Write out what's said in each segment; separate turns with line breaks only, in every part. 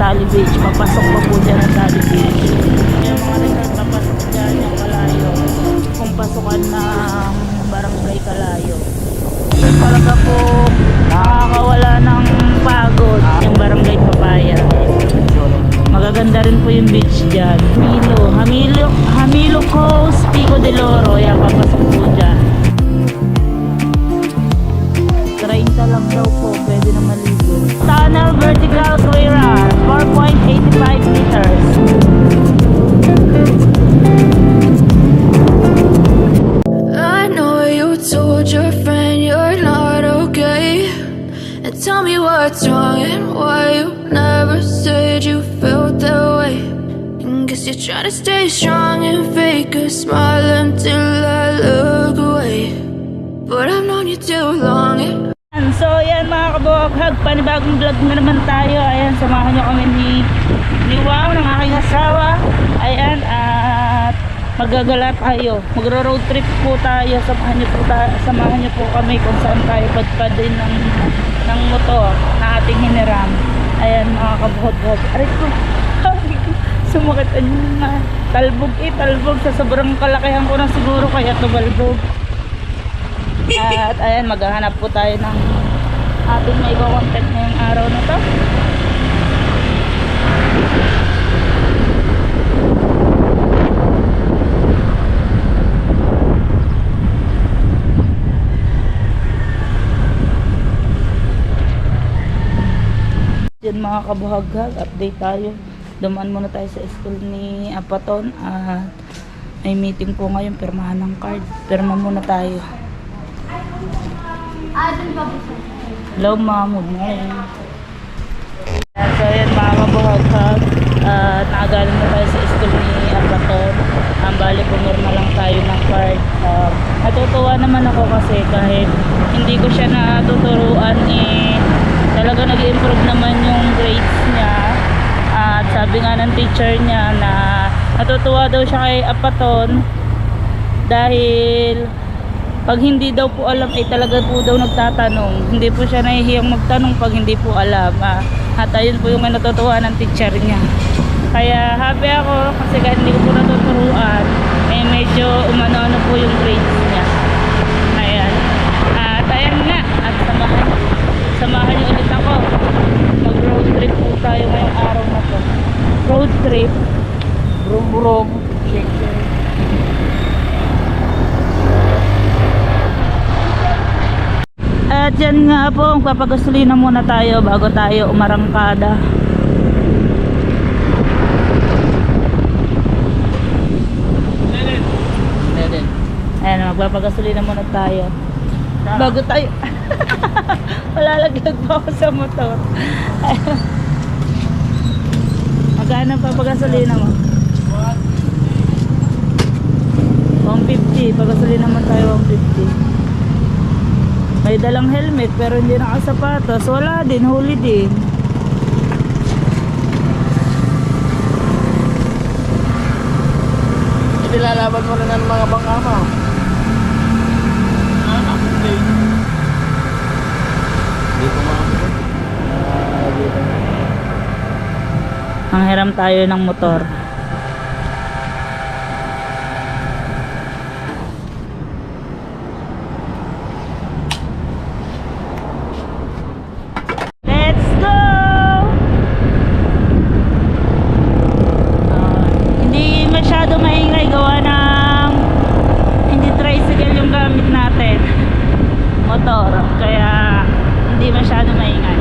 Tali Beach. Papasok pa po dyan ng Tali Beach. Yung mga resort papasok dyan yung Kalayo. Kung pasukan ng Barangay Kalayo. Talaga po nakakawala ng pagod yung Barangay Papaya. Magaganda rin po yung beach dyan. Hamilo Coast, Pico de Loro. Yan, papasok po dyan. 30 lang daw po, pwede na maligo. Tunnel vertical clearance, 4.85 meters.
I know you told your friend you're not okay, and tell me what's wrong and why you never said you felt that way. And guess you're trying to stay strong and fake a smile until I look away, but I've known you too long.
So yan mga kabuhaghag, panibagong vlog na naman tayo. Ayan, samahan nyo kami ni Wow, ng aking asawa. Ayan, at magagala tayo, magro-road trip po tayo. Samahan nyo po kami kung saan tayo padpad din ng motor na ating hiniram. Ayan mga kabuhaghag, aray ko sumakitan yung talbog sa sobrang kalakihan ko na siguro kaya tumalbog. At ayan, maghahanap po tayo ng ating may contact ngayong araw na to. Diyan mga kabuhaghag, update tayo. Dumaan muna tayo sa school ni Apaton at may meeting po ngayon, pirmahan ng card. Pirma muna tayo. Hello ma'am, good morning. So yan mga kabuhaghag, nakagaling na tayo sa school ni Apaton. Bali pumirma lang tayo ng card. Natutuwa naman ako kasi kahit hindi ko siya natuturuan, talaga nag-improve naman yung grades niya. At sabi nga ng teacher niya na natutuwa daw siya kay Apaton dahil pag hindi daw po alam ay talaga po daw nagtatanong. Hindi po siya nahihiyang magtanong pag hindi po alam. At ayun po yung natutuwa ng teacher niya. Kaya happy ako kasi kahit hindi ko po natuturuan, medyo umano-ano po yung grades niya. Ayan. At ayan nga. At samahan niyo ulit ako. Mag-road trip po tayo ngayong araw na to. Road trip. Brum-brum. Shake. At yan nga po, magpapagasolina muna tayo bago tayo umarangkada. Ayan, magpapagasolina muna tayo bago tayo malalaglag pa ako sa motor. Magkano papagasolina mo? 150, pagasolina mo tayo 150. May dalang helmet pero hindi nakasapatos. Wala din, huli din.
Hindi lalaban mo rin ang mga bangka mo. Dito
Ang hiram tayo ng motor. Kaya hindi masyado maingay.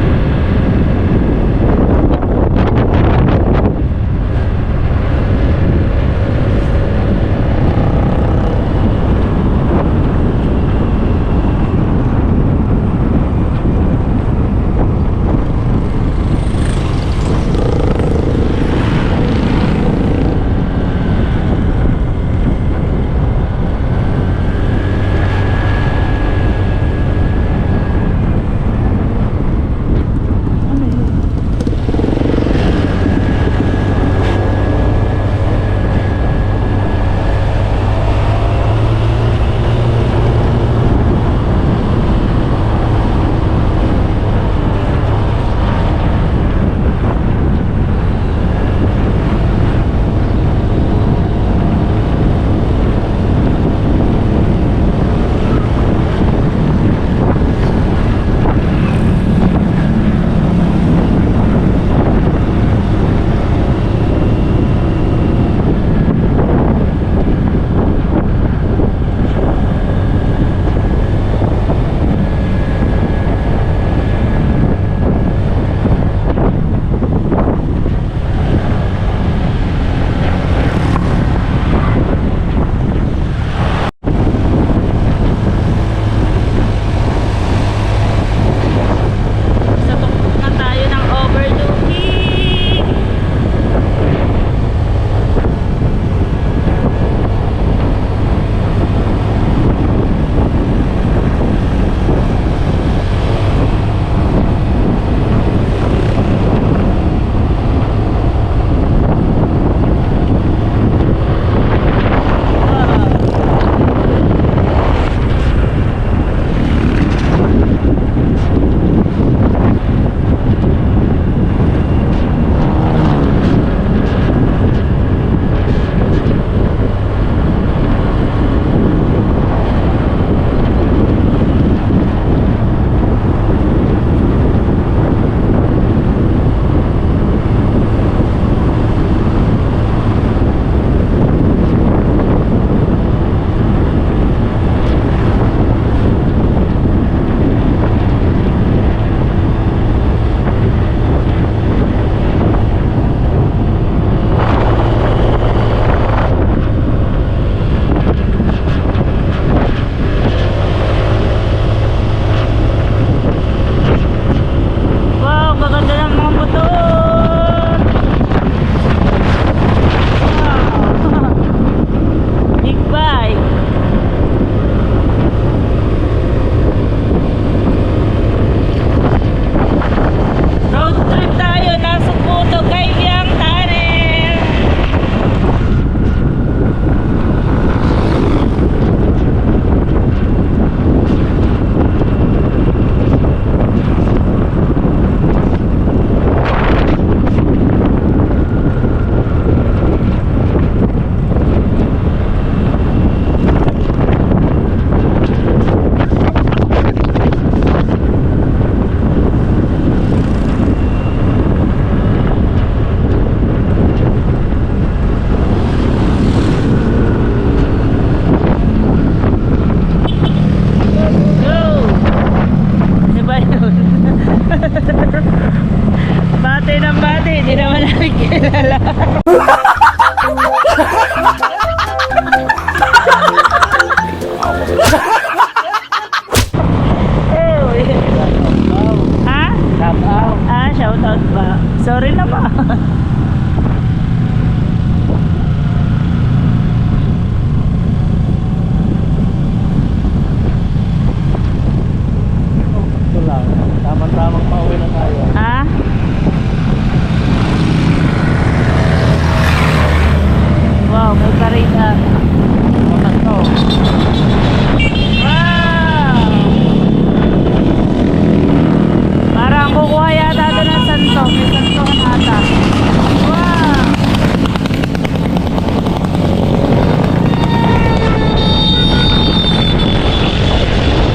hindi naman namin kilala. Ha?
Shout out.
Ah, shoutout ba? Sorry na ba?
Ito lang. Tamang-tamang pauwi na tayo.
Ha? Wow, may karita.
Matas to.
Wow! Parang kukuha yata ito ng santo. May santo ata. Wow!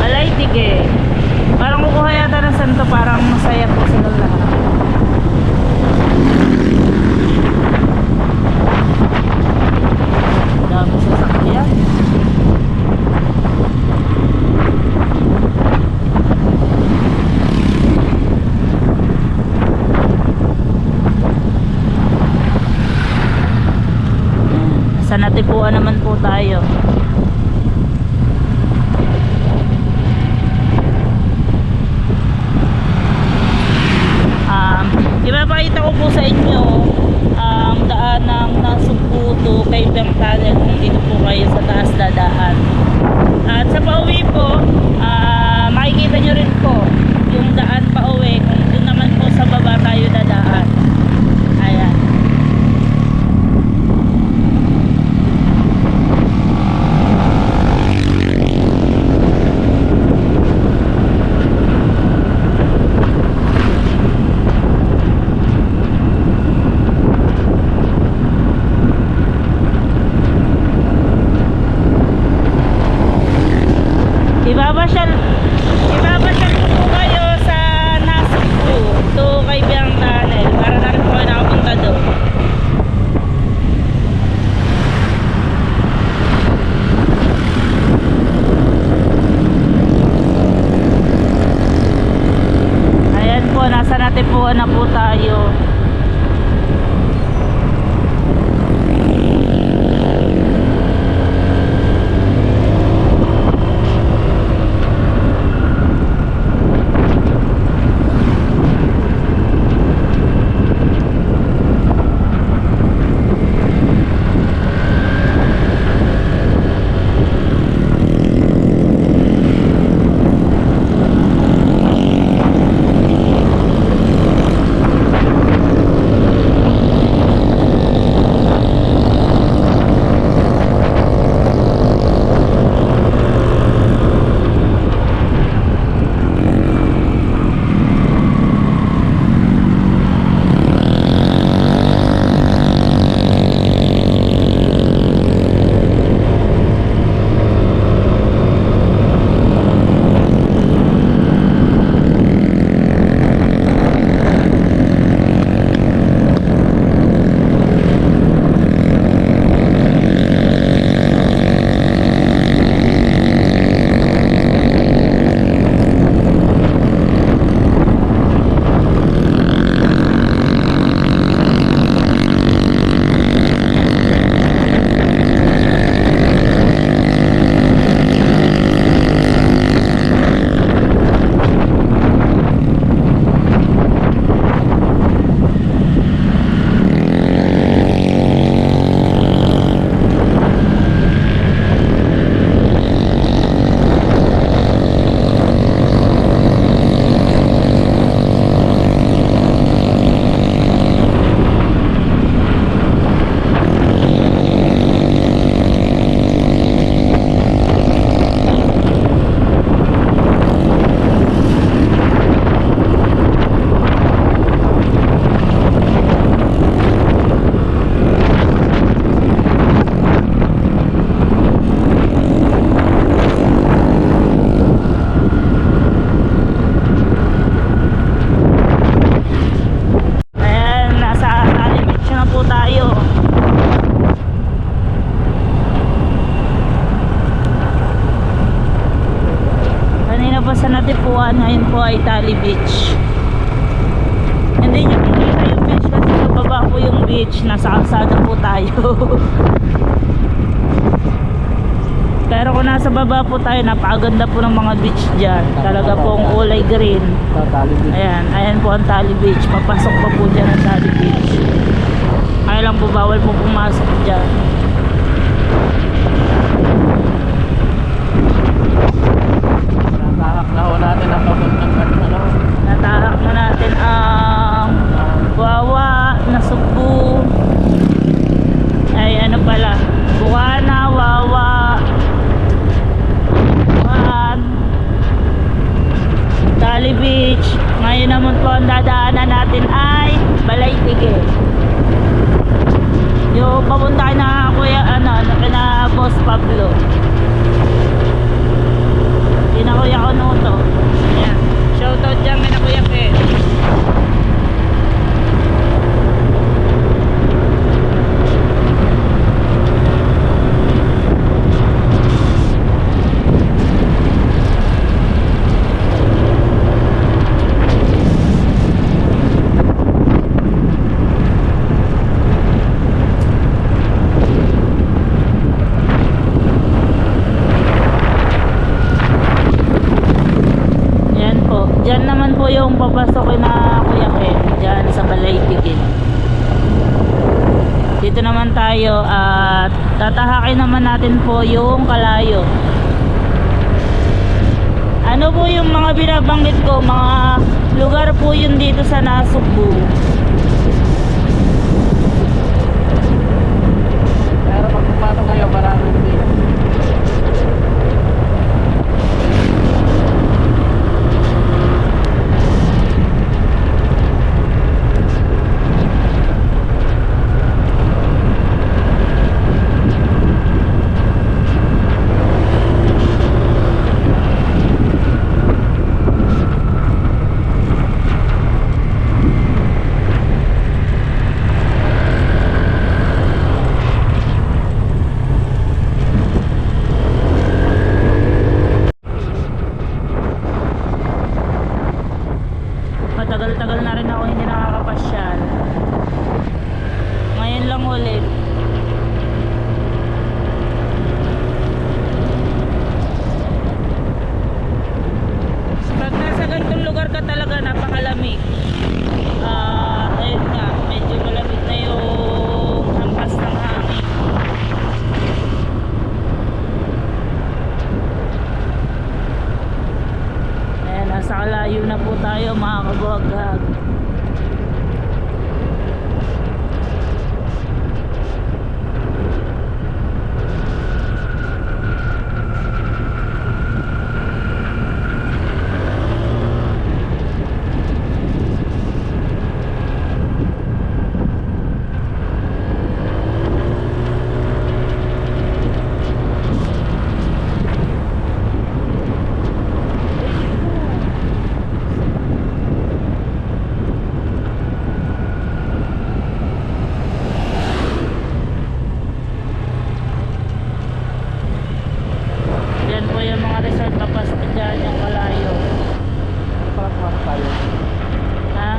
Alay, tige. Parang kukuha yata ng santo. Parang masaya po sila lahat. Dami sasakyan. Sa natipuan naman po tayo. Ipapakita ko po sa inyo ang daan ng Nasugputo kay Tunnel kung dito po kayo sa taas dadaan. At sa pauwi po, makikita nyo rin po yung daan pauwi kung doon naman po sa baba tayo dadaan. Ayan. Ibabasyal ko po kayo sa Nasugputo kay Tunnel para na rin po kayo nakapunta doon. Ayan po, nasa natipuan na po tayo. Natipuan, ngayon po ay Tali Beach. Hindi nyo makikita yung beach kasi po yung beach. Nasa kalsada po tayo. Pero kung nasa baba po tayo, napakaganda po ng mga beach dyan. Talaga pong kulay green.
Sa Tali Beach.
Ayan po ang Tali Beach. Papasok pa po dyan ang Tali Beach. Kaya lang po bawal po pumasok dyan.
Natahak na ho natin ang papuntang ano.
Natahak na natin ang Wawa, Nasugbu. Ay ano pala, Bukana, Wawa, Bukan, Tali Beach. Ngayon naman po ang dadaanan natin ay Balaytige. Yung papunta na kuya kina Boss Pablo. Kina Kuya Konoto. Ayan. Shoutout dyan kina Kuya Ken. Diyan naman po yung papasokin na Kuya Ken, diyan sa Balaytige. Dito naman tayo at tatahakin naman natin po yung Kalayo. Ano po yung mga binabanggit ko, mga lugar po yun dito sa Nasugbu.
Pero pag pumasok kayo, maraming beach.
Matagal-tagal na rin ako hindi nakakapasyal. Ngayon lang ulit. Pag nasa ganitong lugar ka talaga, napakalamig. Ayun nga, medyo malamig na yung hampas ng hangin. Ayan, nasa Kalayo na po tayo mga kabuhag-hag. Yan po yung mga resort papas dyan, yung Kalayo.
Para pumasok tayo.
Ha?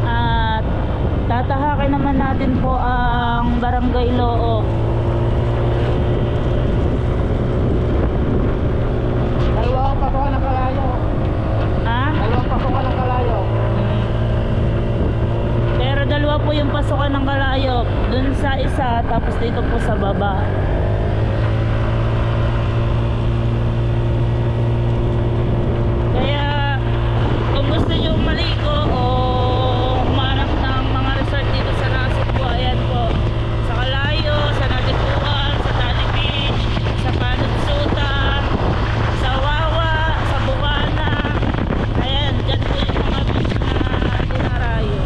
At tatahakin naman natin po ang Barangay Looc.
Dalawang pasukan ng Kalayo.
Ha?
Dalawang pasukan ng Kalayo.
Pero dalawa po yung pasukan ng Kalayo. Dun sa isa, tapos dito po sa baba. Kaya kung gusto nyo maligo o humanap ng mga resort dito sa Nasugbu, ayan po. Sa Kalayo, sa Natikuan, sa Tali Beach, sa Panutsutan, sa Wawa, sa Bukana. Ayan, dyan po yung mga beach na dinarayo.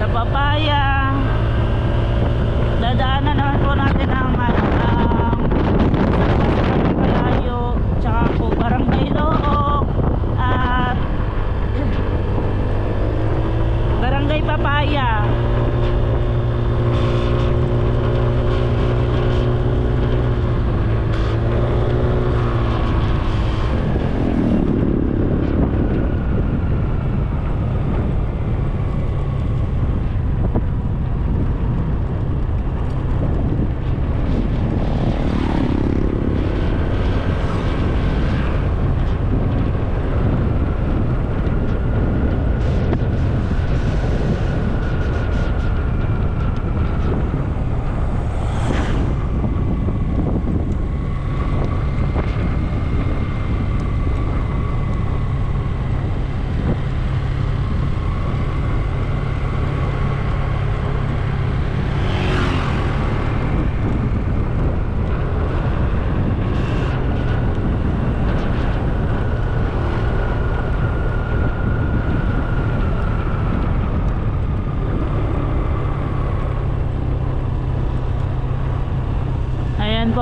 Sa Papaya,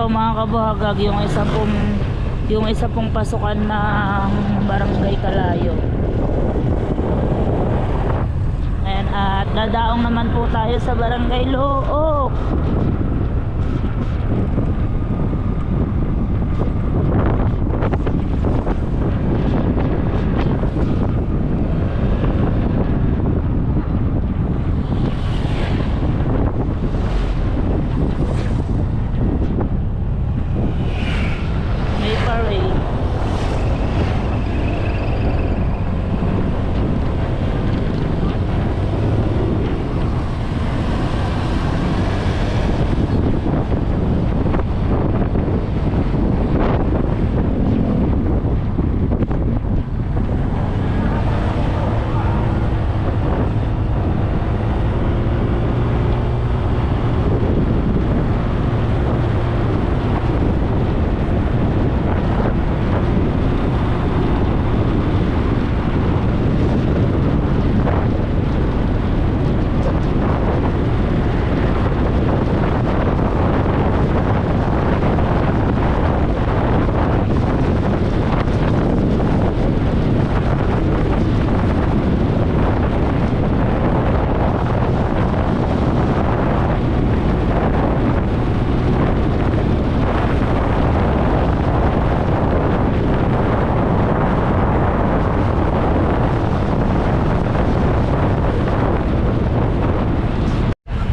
mga kabuhagag, yung isa pong pasukan ng Barangay Kalayo. Ayan, at dadaong naman po tayo sa Barangay Look. May parade.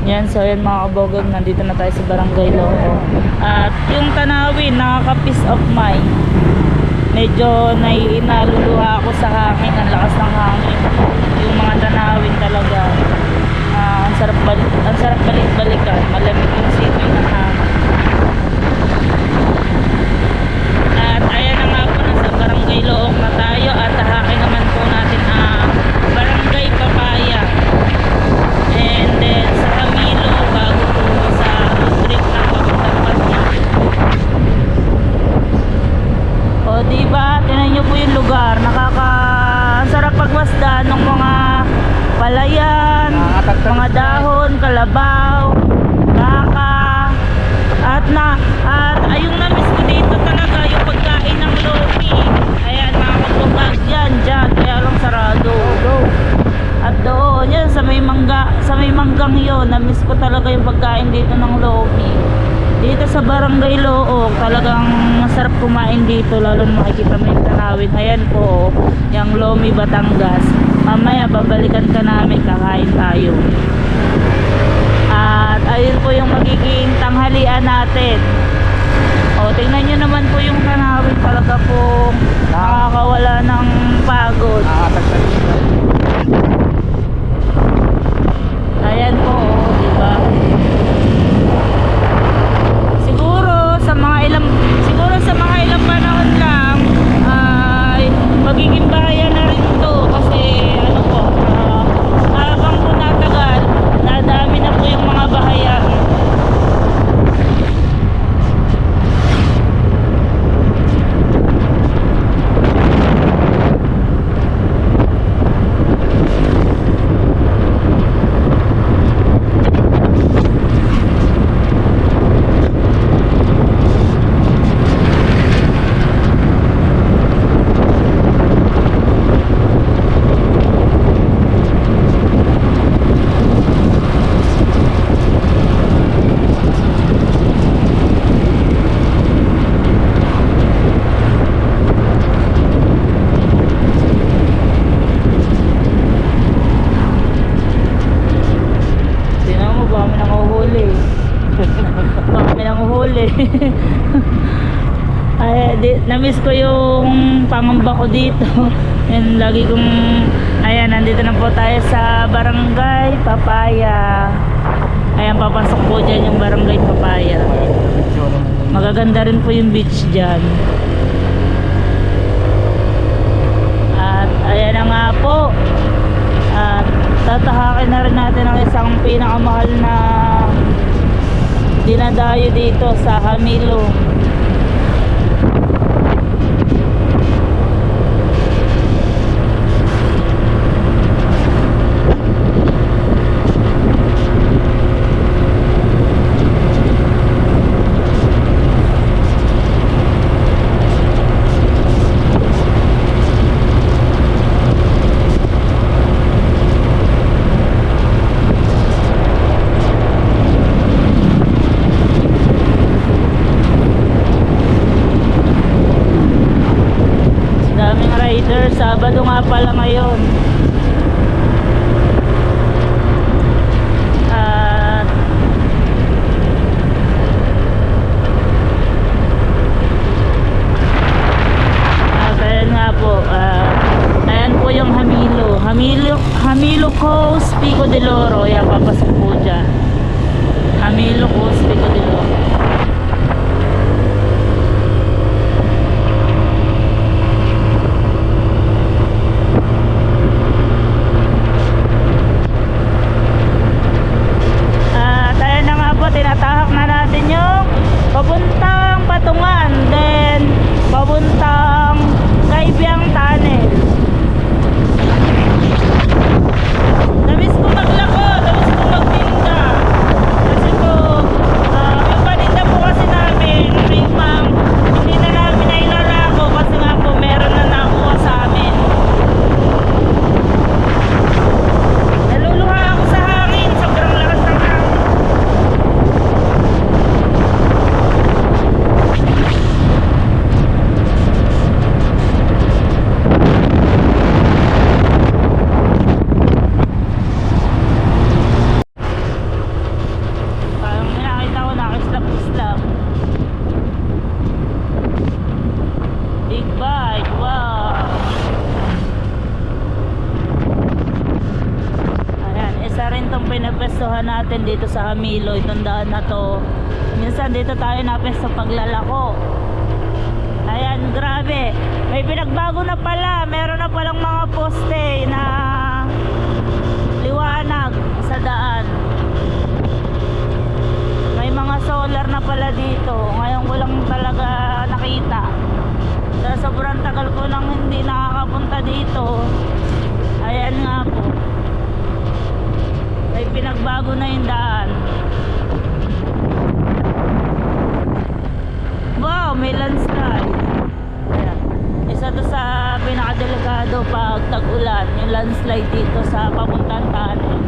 Yan, so yan mga kabogag, nandito na tayo sa Barangay Loco. At yung tanawin, nakaka-peace of mind. Medyo naluluha ako sa hangin, ang lakas ng hangin. Yung mga tanawin talaga, ang sarap balik-balikan, malamig yung simoy ng hangin. At ayan na nga po, nasa Barangay Look na tayo at hahakin naman po natin ang Barangay Papaya. And then sa Camilo bago po sa street na papuntang Pasya. O diba, tinan nyo po yung lugar, ang sarap pagmasdan ng mga palayan, mga dahon, kalabaw, baka, at ayong na-miss ko dito talaga yung pagkain ng lomi. Ayan mga kapupag, dyan, kaya lang sarado. At doon, yan, sa may manggang yon, na-miss ko talaga yung pagkain dito ng lomi. Dito sa Barangay Look, talagang masarap kumain dito, lalo na makikita mo yung tanawin. Ayan po, yung Lomi Batangas. Mamaya, babalikan ka namin, kakain tayo. At ayun po yung magiging tanghalian natin. O, tingnan nyo naman po yung tanawin, talaga po nakakawala ng pagod. Ayan po, diba? Siguro sa mga ilang panahon lang ay magiging bayan na rin to, kasi ano po, habang po natagal, nadami na po yung mga bahayan. Na-miss ko yung pangamba ko dito. Yan, lagi kong ayan, nandito na po tayo sa Barangay Papaya. Ayan, papasok po dyan yung Barangay Papaya. Magaganda rin po yung beach dyan. At ayan na nga po, at tatahakin na rin natin ang isang pinakamahal na dinadayo dito sa Camilo. Sir, Sabado nga pala ngayon. At ayan nga po, ayan po yung Hamilo Coast, Pico de Loro. Ayan, papasok po dyan. Hamilo Coast, Pico de Loro. Tayo na nga po, tinatahak na natin yung papuntang Patungan, then papuntang Kaibyang Tunnel. Namiss ko maglako, namiss ko magtinda. Kasi po, yung paninda po kasi namin, may pang hindi na namin nailalako kasi nga po meron na nakuha sa amin. Naluluha ako sa hangin, sobrang lakas ng hangin. Parang nakita ko nakaslap-slap. Big bike, wow. Ayan, isa rin tong pinapwestuhan natin dito sa Hamilo, itong daan na to. Minsan dito tayo napwesto paglalako. Ayan, grabe. May pinagbago na pala. Meron na palang mga poste na liwanag sa daan. May mga solar na pala dito. Ngayon ko lang talaga nakita. Sa sobrang tagal ko nang hindi nakakapunta dito. Ayan nga po. May pinagbago na yung daan. Wow, may landslide. Ayan. Isa to sa pinakadelikado pag tag-ulan. Yung landslide dito sa papuntang tunnel.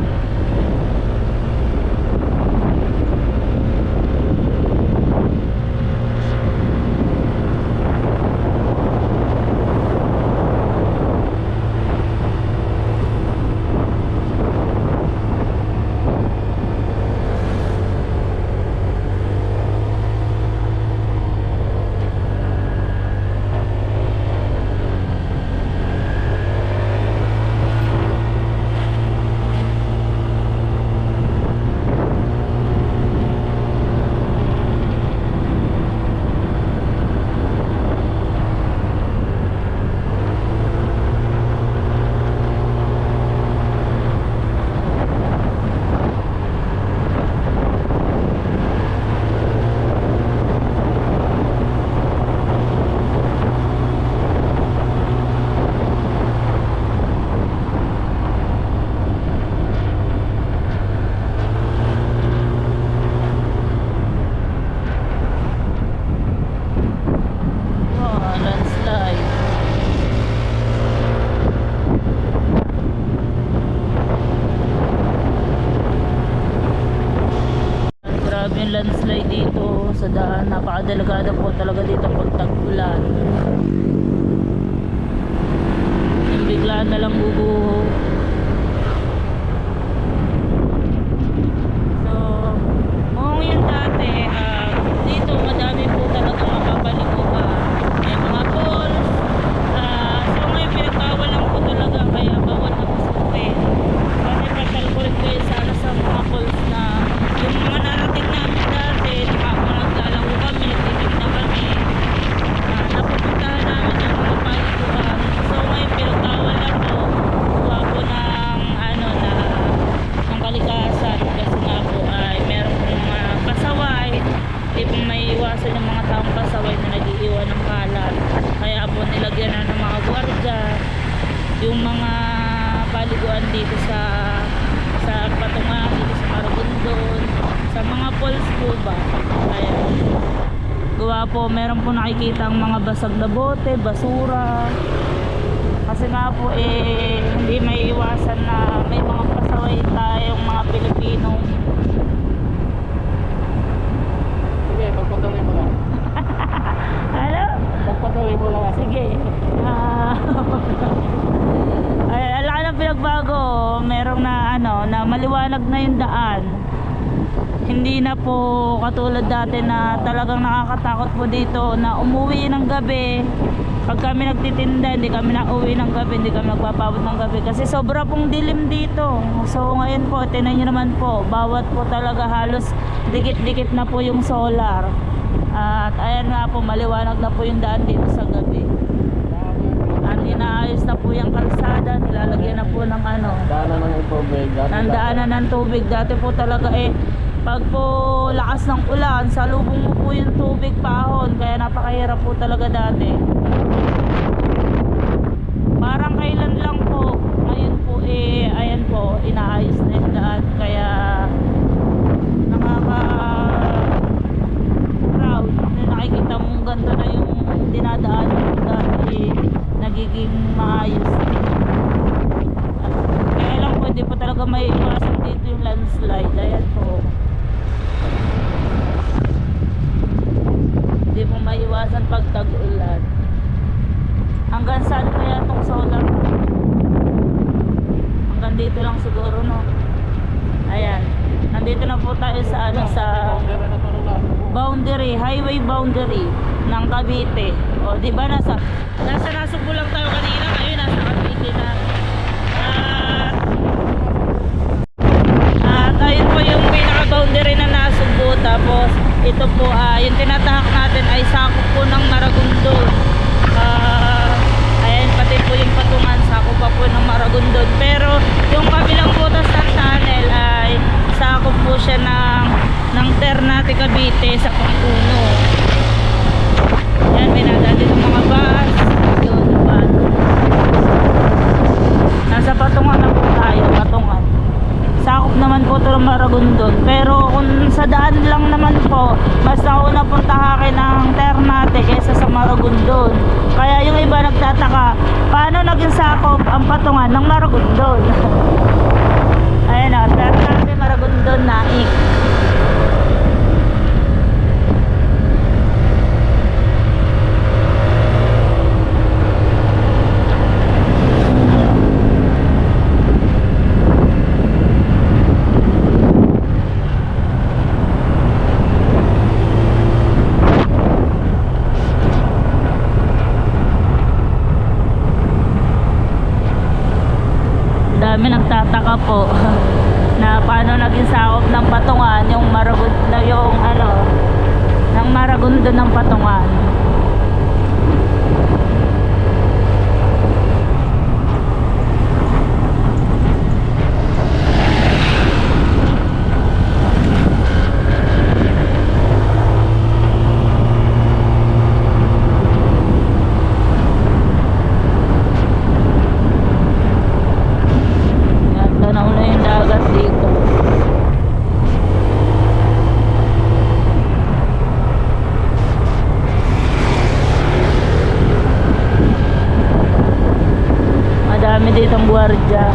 yung landslide dito sa daan. Napakadelikado po talaga dito pag tag-ulan. Yung biglaan na lang bubuho. So, kung yun dati, dito madami po talaga mapapaliguan. May mga falls. So ngayon pinagkawal lang po talaga, kaya bawal na pasukin. Kasi patalkulit kayo sana sa mga falls na yung mga narating namin dati, naglalaro kami, titig na kami, napupuntahan namin yung mga paliguan. So ngayon pinagkawal lang po, kuha po ng ng kalikasan, kasi nga po ay meron pong mga pasaway. Hindi po may iwasan yung mga taong pasaway na nag-iiwan ng kalat, kaya po nilagyan na ng mga gwardiya yung mga paliguan dito sa Patungan, dito sa Maragondon, sa mga falls po ba. Ayan, gawa po, meron po nakikita ang mga basag na bote, basura, kasi nga po hindi may iwasan na may mga pasaway tayong mga Pilipino.
Sige, pagpatuloy mo lang.
Ano?
Pagpatuloy mo lang.
Sige. Ay, ala na pinagbago. Merong na na maliwanag na yung daan. Hindi na po katulad dati na talagang nakakatakot po dito na umuwi ng gabi. Pag kami nagtitinda, hindi kami na uwi ng gabi, hindi kami nagpapabot ng gabi kasi sobra pong dilim dito. So ngayon po, tingnan nyo naman po, bawat po talaga halos dikit-dikit na po yung solar. At ayan nga po, maliwanag na po yung daan dito sa gabi. At inaayos na po yung kalsada, nilalagyan na po ng
Daanan ng tubig.
nandaanan ng tubig. Dati po talaga pag po lakas ng ulan, salubong mo po yung tubig pahon, kaya napakahirap po talaga dati. Parang kailan lang po, ngayon po ayan po, inaayos na yung daan, kaya nakaka-proud na nakikita mong ganito na yung dinadaan yung dati, nagiging maayos. Kaya lang po, hindi po talaga may iwasan dito yung landslide. Ayan po. Hindi po maiwasan pag tag-ulan. Hanggang saan kaya itong solar? Hanggang dito lang siguro, no? Ayan. Nandito na po tayo sa sa boundary, highway boundary ng Cavite. O, di ba nasa Nasugbu lang tayo kanina, ngayon nasa Cavite na. At ayun po yung pinaka-boundary na Nasugbu. Tapos ito po, yung tinatahak natin ay sakop po ng Maragondon. Ayan, pati po yung patungan, sakop pa po ng Maragondon. Pero yung kabilang butas ng tunnel ay sakop po siya ng Ternate, Cavite sa Pampuno. Ayan, may nadaan dito mga bus. Yun, bus. Nasa Patungan na po tayo, Patungan. Sakop naman po ito ng Maragondon. Pero kung sa daan lang naman po, mas nauna pong tahakin ng Ternate kaysa sa Maragondon. Kaya yung iba nagtataka, paano naging sakop ang Patungan ng Maragondon? Ayan o, Ternate, Maragondon, Naik. Dami nagtataka po na paano naging sakop ng Patungan yung ng Maragondon ng Patungan. Tanaw na yung dagat dito. Madami ditong gwardiya.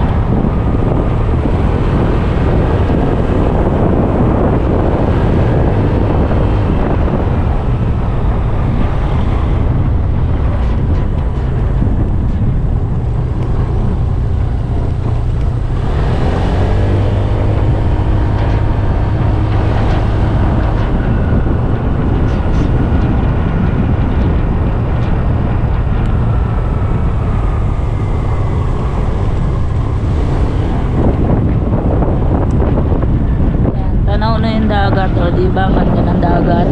Tanaw na yung dagat, o diba, ganda ng dagat.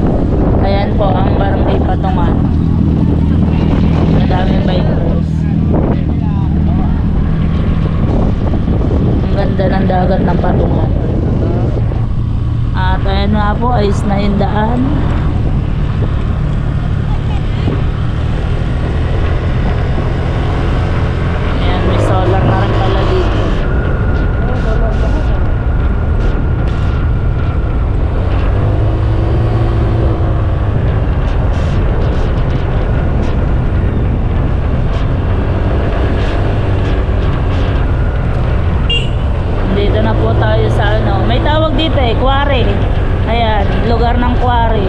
Ayan po ang barangay Patungan. Madaming bikers. Ang ganda ng dagat ng Patungan. At ayan nga po, ayos na yung daan. Ayan, may solar na rin pala dito. Dito na po tayo sa may tawag dito quarry. Ayan, lugar ng quarry.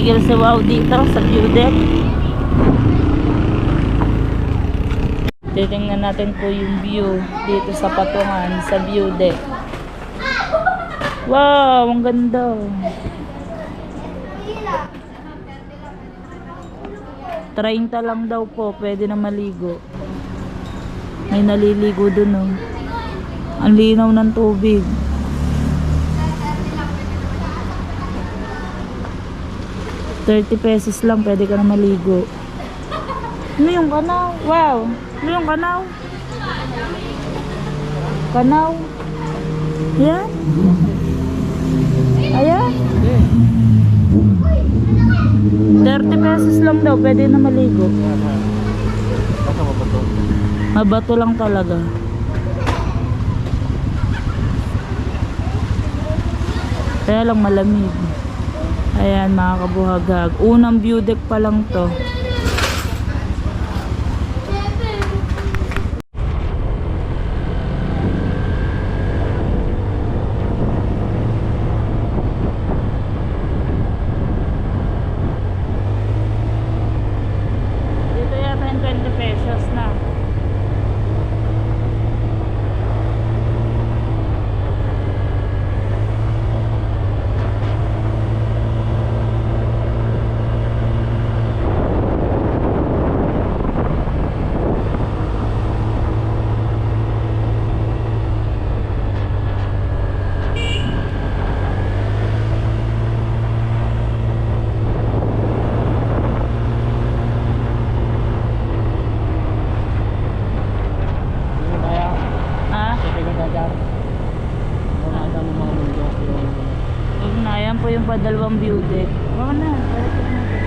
tumigil si Wow dito sa view deck. Titingnan natin po yung view dito sa Patungan sa view deck. Wow, ang ganda. $30 lang daw po, pwede na maligo. May naliligo dun oh. Ang linaw ng tubig. ₱30 lang, pwede ka na maligo. Ano yung kanaw? Wow! Ano yung kanaw? Kanaw? Yan? Ayan? ₱30 lang daw, pwede na maligo.
Basta mabato.
Mabato lang talaga. Kaya lang malamig. Ayan mga kabuhagag. Unang view deck pa lang to. Dito yata yung ₱20 na.
Hindi kaya.
Ha?
Sige ka dadar. Kung nasa mo mga mundo yung...
Huwag na, yan po yung padalawang view deck. Huwag na, balikin natin.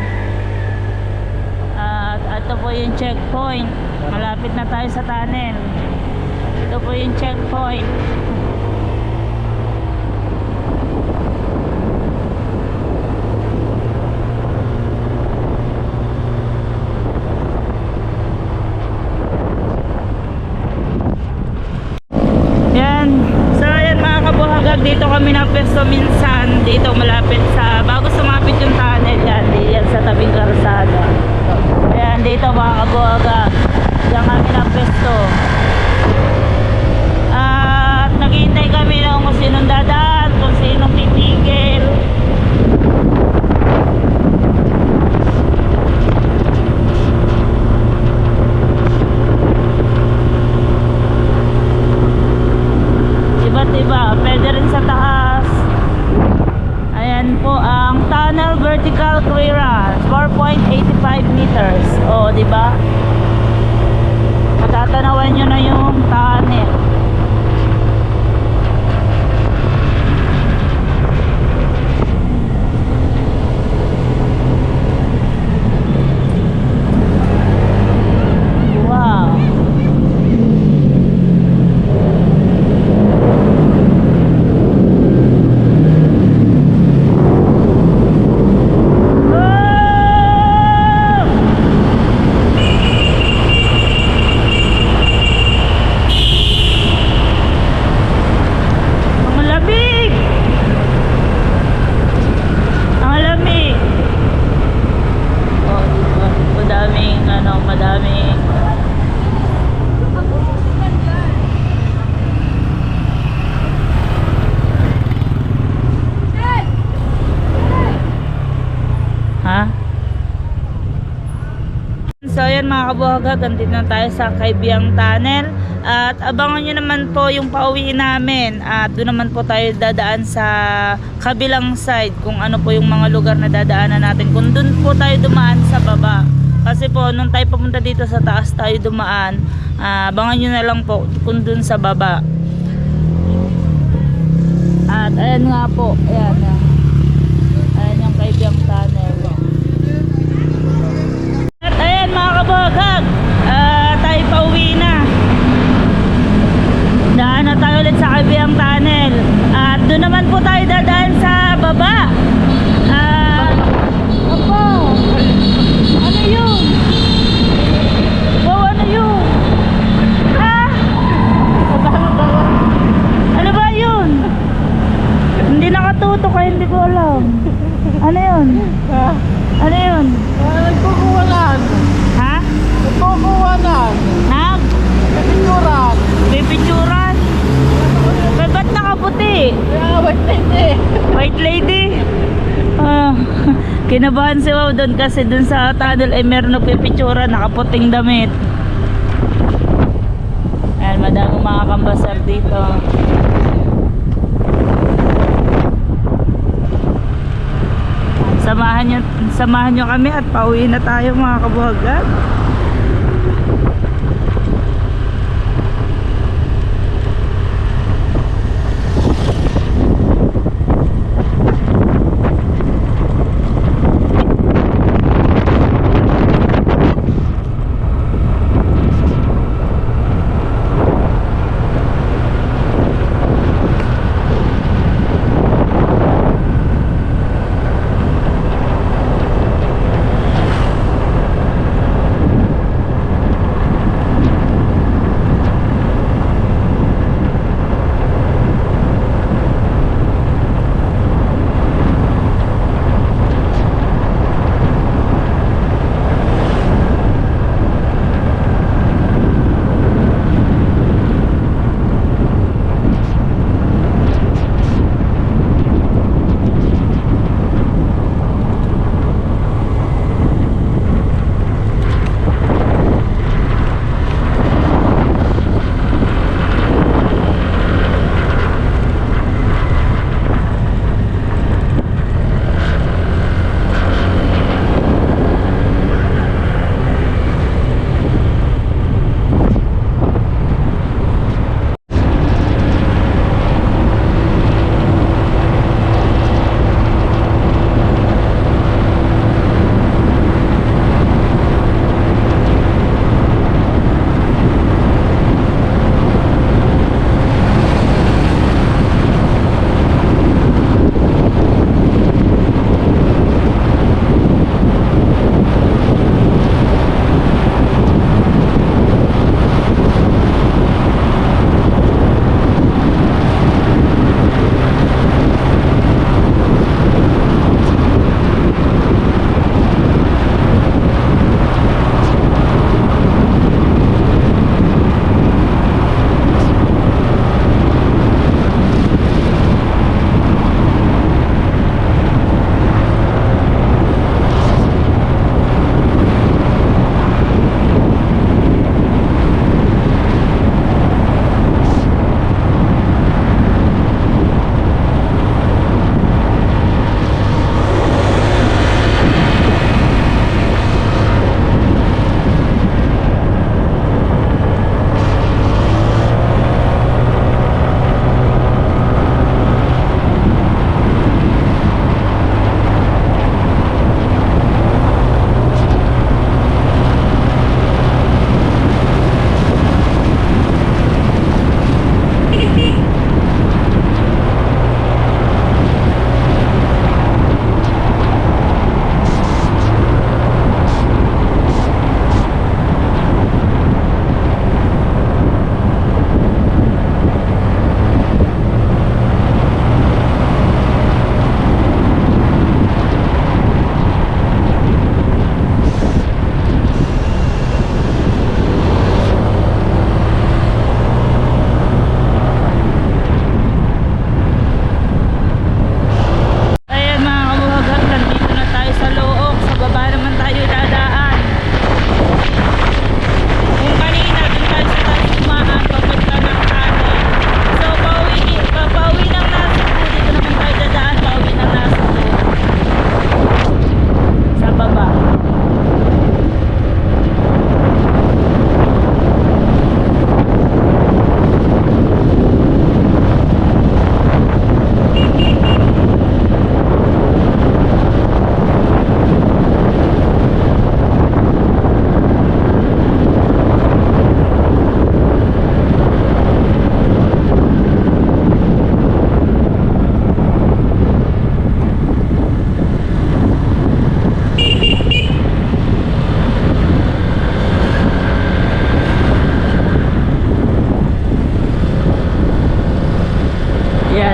At ito po yung checkpoint. Malapit na tayo sa tunnel. Ito po yung checkpoint. Yan. So yan mga kabuhagag, dito kami napesto minsan. Dito malapit sa, bago sumapit yung tunnel yan. Yan sa tabing karsada. Ayan dito mga kabuhagag. Diyan kami napesto. At naghihintay kami na kung sinong dadaan, kung sinong titigil. Iba't iba, pwede rin sa taas. Ayan po ang tunnel vertical clearance, 4.85 meters. O, di ba? Matatanawan nyo na yung tunnel. Wow. Ang lamig! Ang lamig! Oh, diba? Madaming, madaming. Ha? So ayan mga kabuhagag, andito na tayo sa Kaibiyang Tunnel. At abangan nyo naman po yung pauwi namin. At doon naman po tayo dadaan sa kabilang side. Kung ano po yung mga lugar na dadaanan natin. Kung doon po tayo dumaan sa baba. Kasi po nung tayo pumunta dito sa taas tayo dumaan. Abangan nyo na lang po kung doon sa baba. At ayan nga po. Ayan na. Ayan yung Kaibiyang Tunnel. At ayan mga kabuhagag, tayo pauwi na. Daan na tayo ulit sa Kaibiyang Tunnel. At doon naman po tayo dadaan sa baba. Opo. Ano yun? Wow, ano yun? Ha? Ano ba yun? Hindi nakatutok kaya hindi ko alam. Ano yun? Kinabahan si Wow doon kasi doon sa tunnel ay meron nagpipitsura, nakaputing damit. Ayan, madaming mga kambasar dito. Samahan nyo kami at pauwi na tayo mga kabuhagan.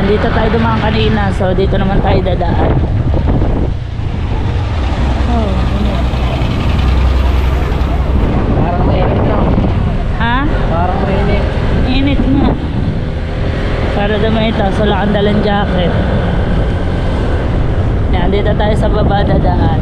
Dito tayo dumaan kanina, so dito naman tayo dadaan. Oh,
Parang mainit lang.
ha?
Parang mainit.
Init nga. Para naman ito, so wala kang dalang jacket. Yan, Dito tayo sa baba dadaan.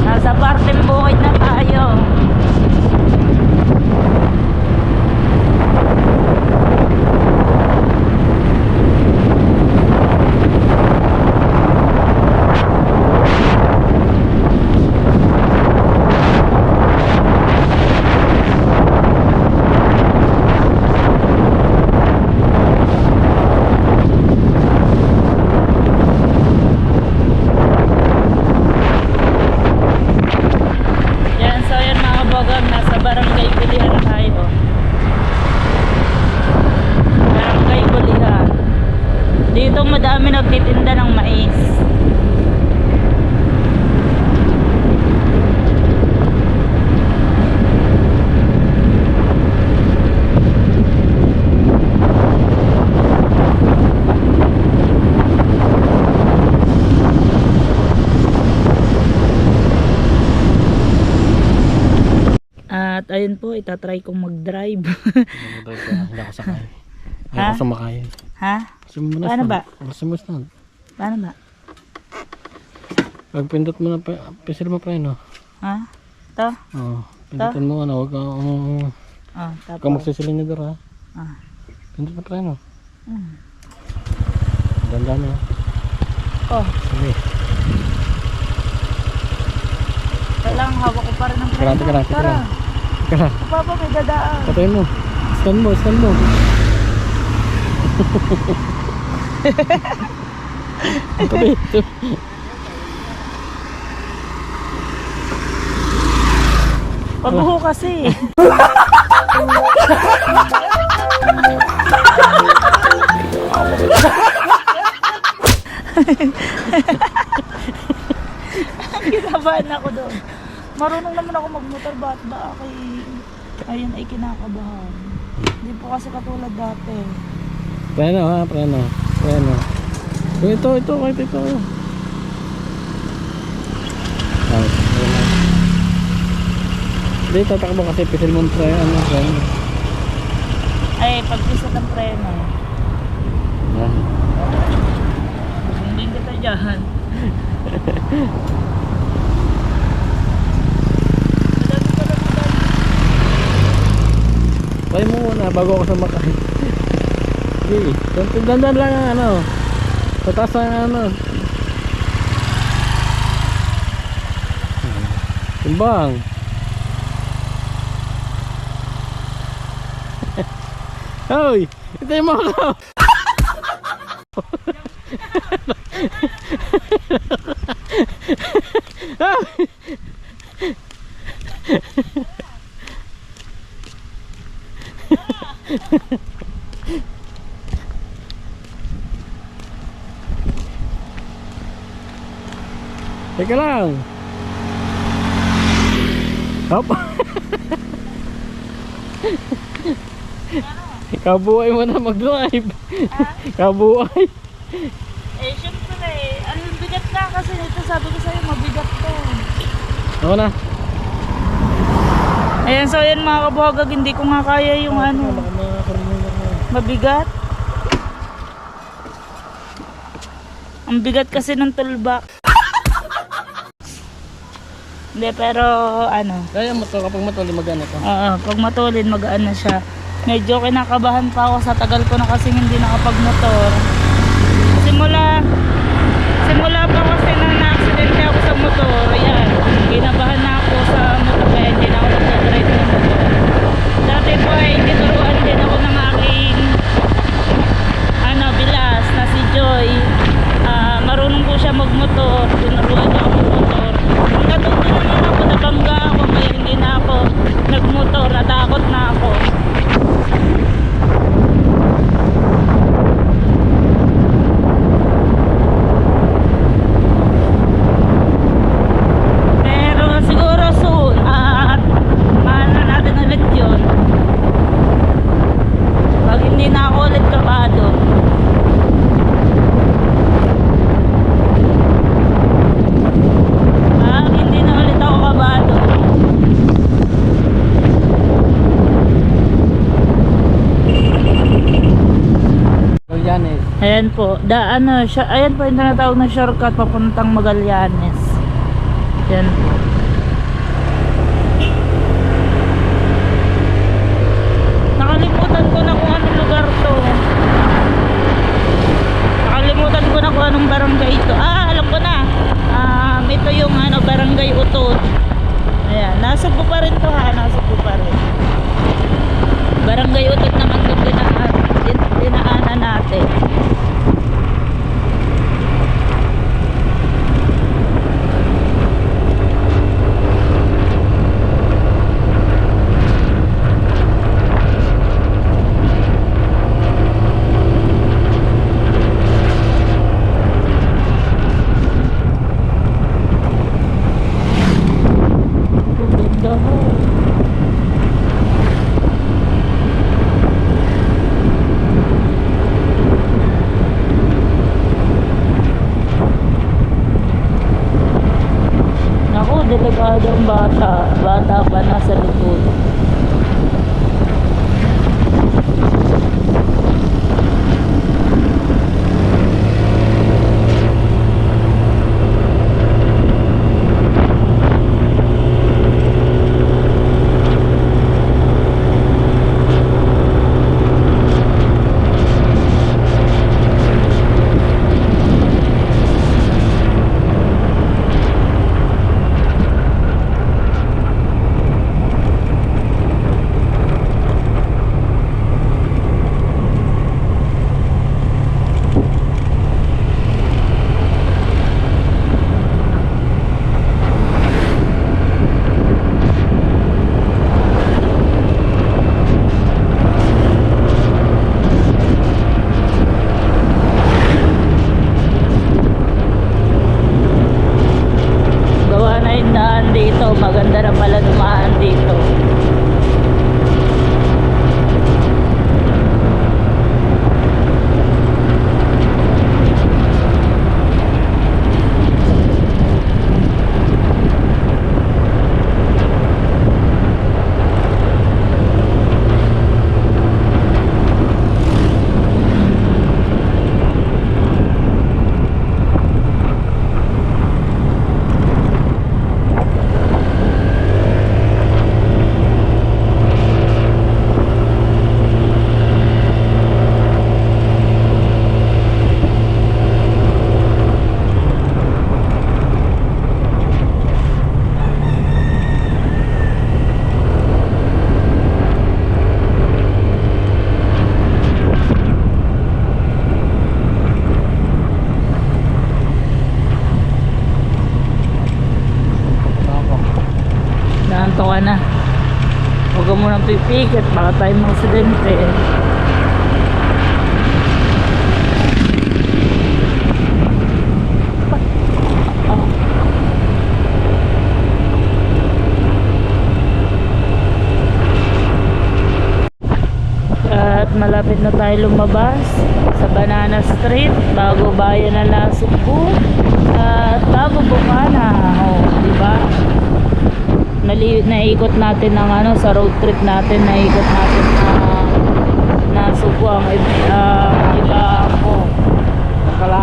Nasa parting bukid na tayo. Yan, so yan mga kabogam, nasa barangay Bulihan na tayo. Barangay Bulihan. Dito madami nagtitinda ng mais. At ayun po, itatry kong mag-drive.
Hindi ako sakay. Hindi
Ha?
ako sumakay.
Ha? Paano ba?
Masumas na.
Paano ba?
Pag pindot mo na, pisil mo preno.
Ha? Ito?
Oo. Pindutin mo, ano, huwag ka,
Oh,
huwag ka
tapos.
magsisilindador ha.
Ah.
Pindot mo preno.
Hmm.
Dandan ha.
Oh,
Sige.
kailangan hawak ko pa rin ng
Tara, tara, tara.
Tara.
Tara.
Papa, may dadaan.
Patayin mo. Stand mo, stand mo. Tabi.
Pabuho kasi. Kinabahan ako doon. Marunong naman ako magmotor, ba't ba ako ayun ay kinakabahan. Hindi po kasi katulad dati.
Preno ha, preno. Preno. Ito, kahit ito. Hindi, tatakbo kasi pisil mo preno.
Ay, pagpisat ng preno.
Yan.
Hindi kita dyan.
Try mo muna bago ako sumakay. Sige, dandan lang ang ano. Tatas ang ano. Timbang. Hoy, ito mo ako. Teka lang. Hop. Kabuhay mo na mag-drive. Kabuhay.
Eh, syempre, ang bigat na kasi nito, sabi ko sa'yo, mabigat to.
Ako na.
Ayan, so ayan mga kabuhagag, hindi ko nga kaya yung ano,
Baka makakarinig ako.
mabigat. Ang bigat kasi ng tulbak. Hindi, pero ano,
Kaya mo to kapag matuli magana to.
oo, pag matulin, magaan na siya. Medyo kinakabahan pa ako sa tagal ko na kasi hindi nakapagmotor. Simula pa kasi nang na-accidente ako sa motor, ayan, kinabahan na ako sa motor kaya hindi na ako nag-drive ng motor. Dati po ay tinuruan din ako ng aking bilas na si Joy. Marunong po siya magmotor, tinuruan niya ako magmotor. Natuto naman ako, nabangga ako, kaya hindi na ako nagmotor, natakot na ako. Pero siguro soon, at maano natin ulit yun. Pag hindi na ako ulit kabado. Hindi na ulit ako kabado.
Magallanes.
Ayan po, ayan po yung tinatawag na shortcut papuntang Magallanes. Yan po. Nakalimutan ko na kung anong lugar to. Nakalimutan ko na kung anong barangay ito. Alam ko na. Ito yung barangay Utod. Ayan, nasugpo pa rin to ha, nasugpo pa rin. Barangay Utod naman itong dinaanan natin. Delikado ang bata pa nasa likod. Maganda na pala dumaan dito. Naanto ka na. Huwag ka munang pipikit, baka tayo mga aksidente. At malapit na tayo lumabas sa Banana Street, bago bayan ng Nasugbu at bago Bukana. Oh, di ba? naikot natin ng ano sa road trip natin, naikot natin na Subo ang iba po.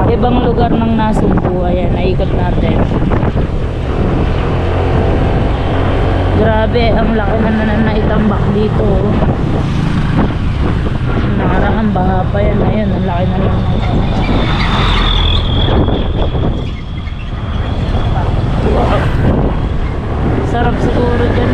Ibang lugar ng Nasugbu, ayan, naikot natin. Grabe, ang laki na naitambak dito. Nakaraan baha pa yan, ayun, ang laki na lang naitambak. Wow. Sarap siguro dyan.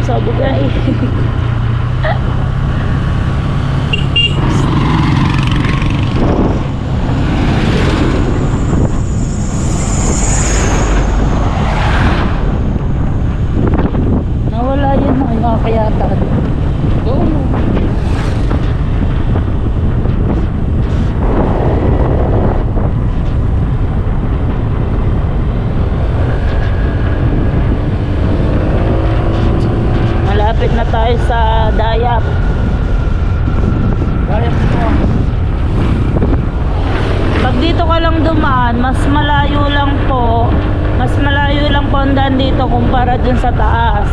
Sabugay. Nawala yun na kakayata. Malapit na tayo sa Dayap. Pag dito ka lang dumaan, mas malayo lang po. Mas malayo lang po ang daan dito kumpara dun sa taas.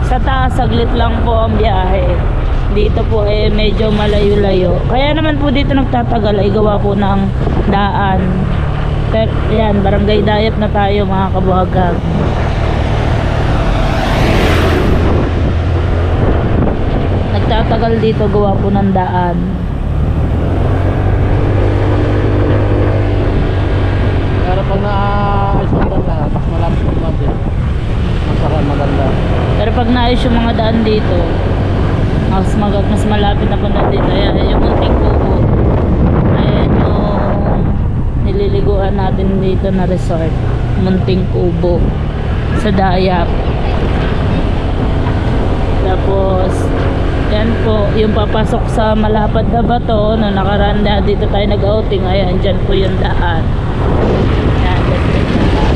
Sa taas, saglit lang po ang biyahe. Dito po medyo malayo-layo. Kaya naman po dito nagtatagal ay gawa po ng daan. Pero yan, Barangay Dayap na tayo mga kabuhagag. Nagtatagal dito gawa po ng daan.
Pero pag na-ayos ang daan, mas malapit ang natin. Masarap, maganda.
Pero pag naayos yung mga daan dito, mas malapit na punta dito. Ayan, yung munting kubo. Ayan yung nililiguan natin dito na resort. Munting kubo sa Dayap. Tapos yan po, yung papasok sa malapad na bato na nakaraan na dito tayo nag-outing. Ayan, dyan po yung daan. Yan, dyan po yung daan.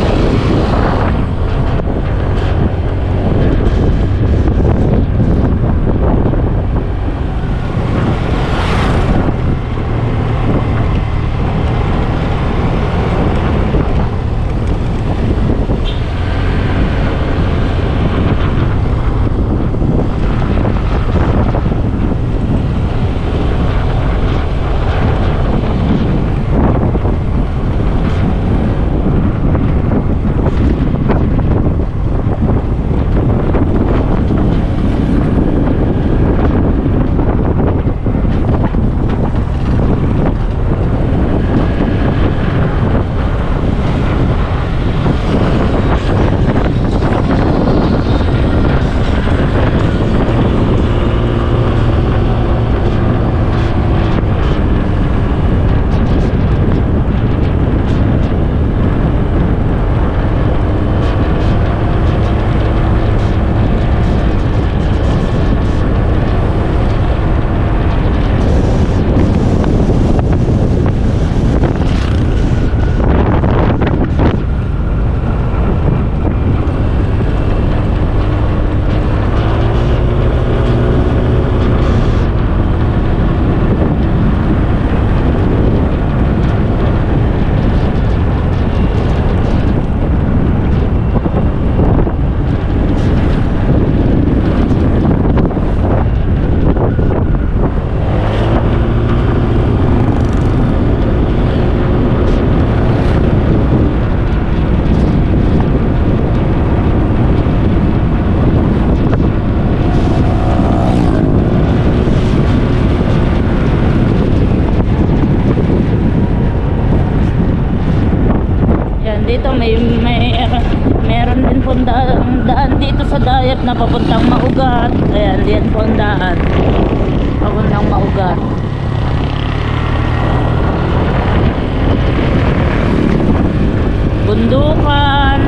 dito meron din po daan dito sa Dayap na papuntang Maugat. Ayan, diyan po ang daan papuntang Maugat. Bundukan.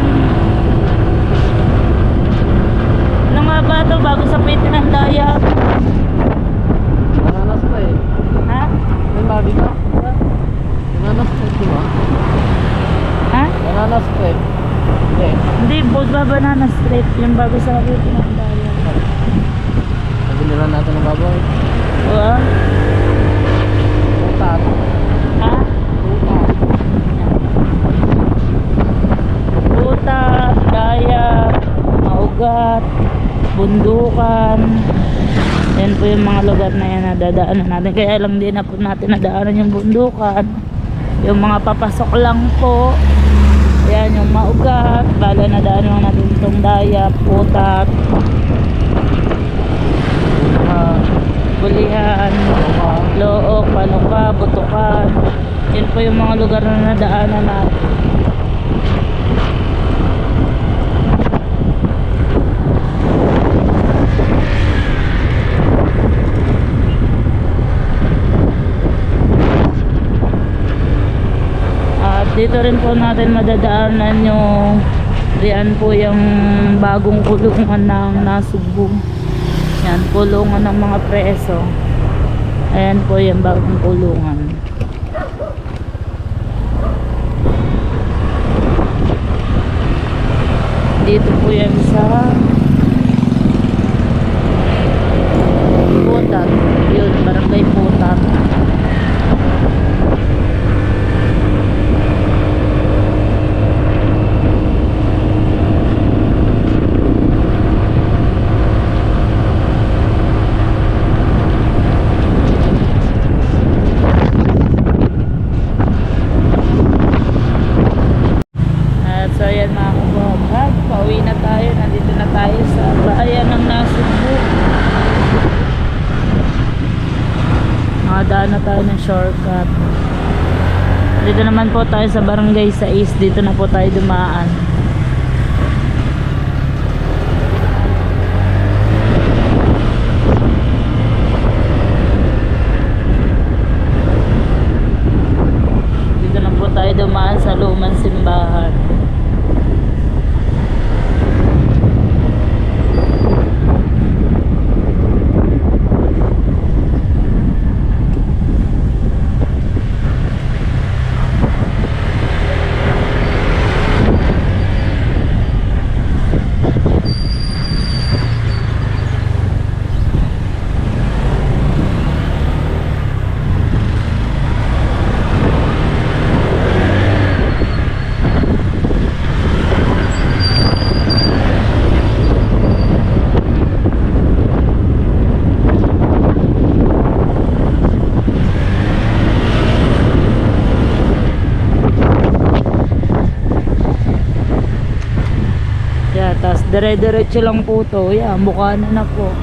Ano nga ba ito bago sa piti ng Dayap?
Bananas pa eh.
Ha?
May magi ka? Bananas pa ito ba?
Ha?
Bananas pa eh.
Hindi, Bodba Banana Street. Yung bago sa piti ng Dayap.
Nabiliran natin ng baboy.
Oo.
Putat.
Ha? Putat, Dayap, Maugat, Bundukan. Yan po yung mga lugar na yan na dadaanan natin. Kaya lang din na po natin nadaanan yung Bundukan. Yung mga papasok lang po. Yan yung Maugat. Bala nadaanan lang natin itong Dayap, Putat, Bulihan, Look, Panuka, Butukan. Yan po yung mga lugar na nadaanan natin. Dito rin po natin madadaanan yung diyan po yung bagong kulungan ng Nasugbu. Yan, kulungan ng mga preso. Ayan po yung bagong kulungan. Dito po yan sa Putat. Yun, barangay Putat. So ayan mga kababag, pauwi na tayo. Nandito na tayo sa bayan ng Nasugbu. Nakadaan na tayo ng shortcut. Dito naman po tayo sa barangay 6. Dito na po tayo dumaan. Dito na po tayo dumaan sa lumang simbahan. Tapos dire-diretso lang po to. Yan, mukha na po.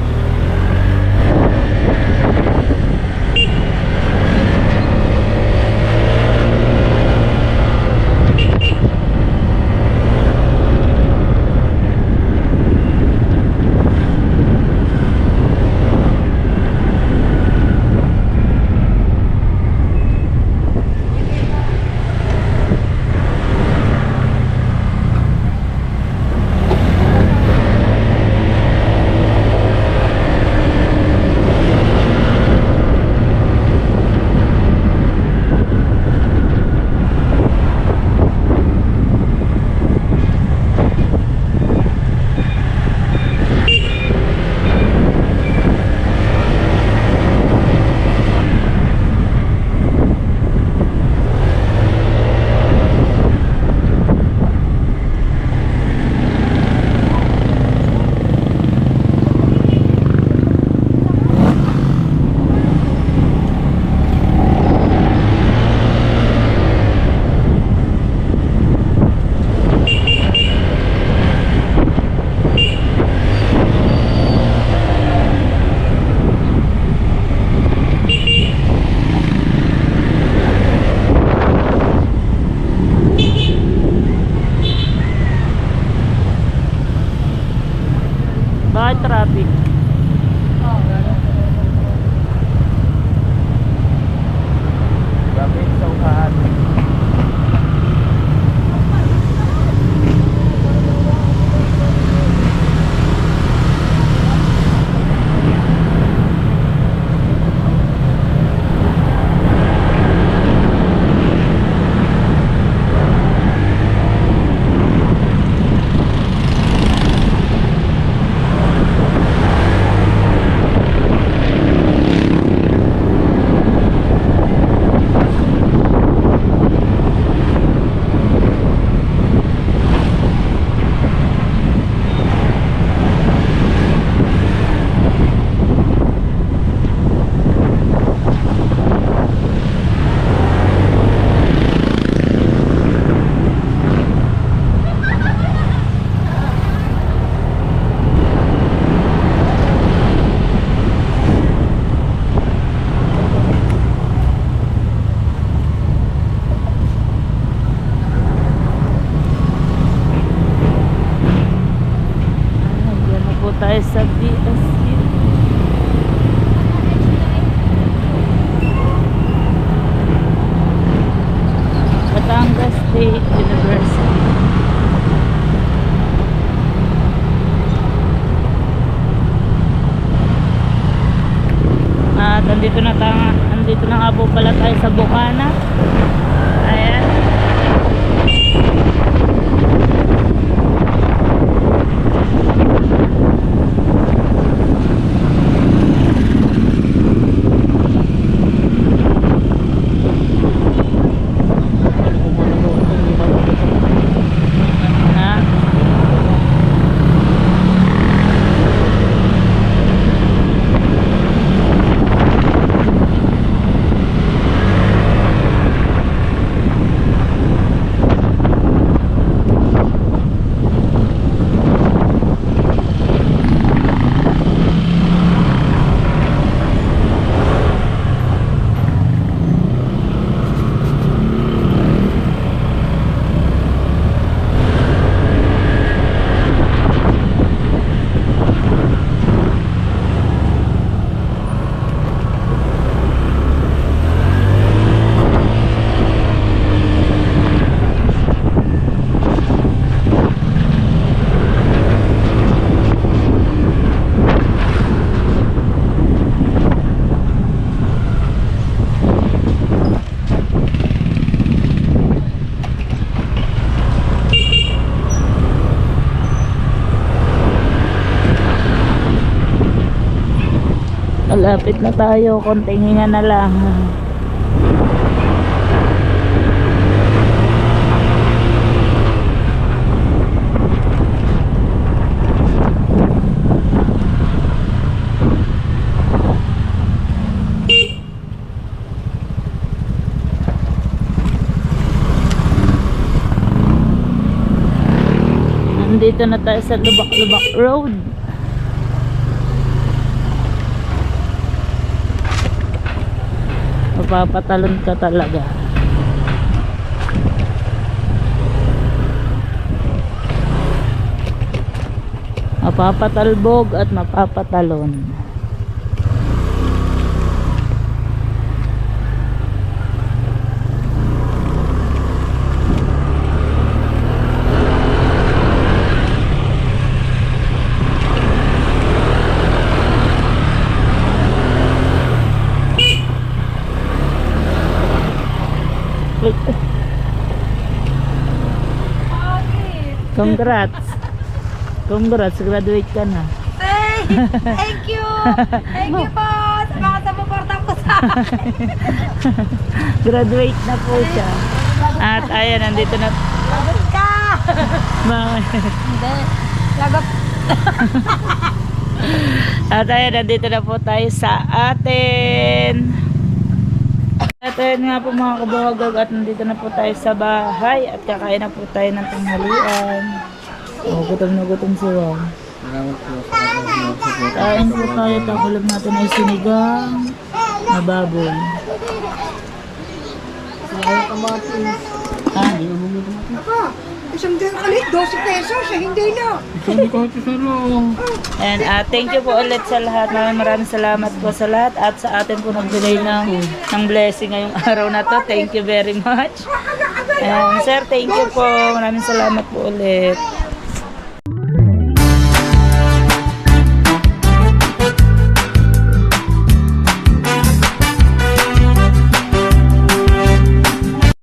nandito na nga po pala tayo sa Bukana. Ayan. Ha? Malapit na tayo, konting hinga na lang. Nandito na tayo sa Lubak-Lubak Road. Mapapatalon ka talaga. Mapapatalbog at mapapatalon. Congrats. Congrats, graduate ka na.
Thank you! Thank you po! Sa mga sumuporta po sa akin.
Graduate na po siya. At ayan, nandito na.
Lagot ka! Hindi. Lagot.
At ayan, nandito na po tayo sa atin. At ayan nga po mga kabuhagag, at nandito na po tayo sa bahay at kakain na po tayo ng tanghalian. Gutom na gutom si Juan.
Salamat po sa support.
Kain po tayo, takulag natin ay sinigang na baboy. Ha?
Isang din kalit, 12 pesos. Hindi na.
Sabi ko ito sa loob.
And thank you po ulit sa lahat. Maraming salamat po sa lahat at sa atin po nagbigay ng blessing ngayong araw na to. Thank you very much. And sir, thank you po. Maraming salamat po ulit.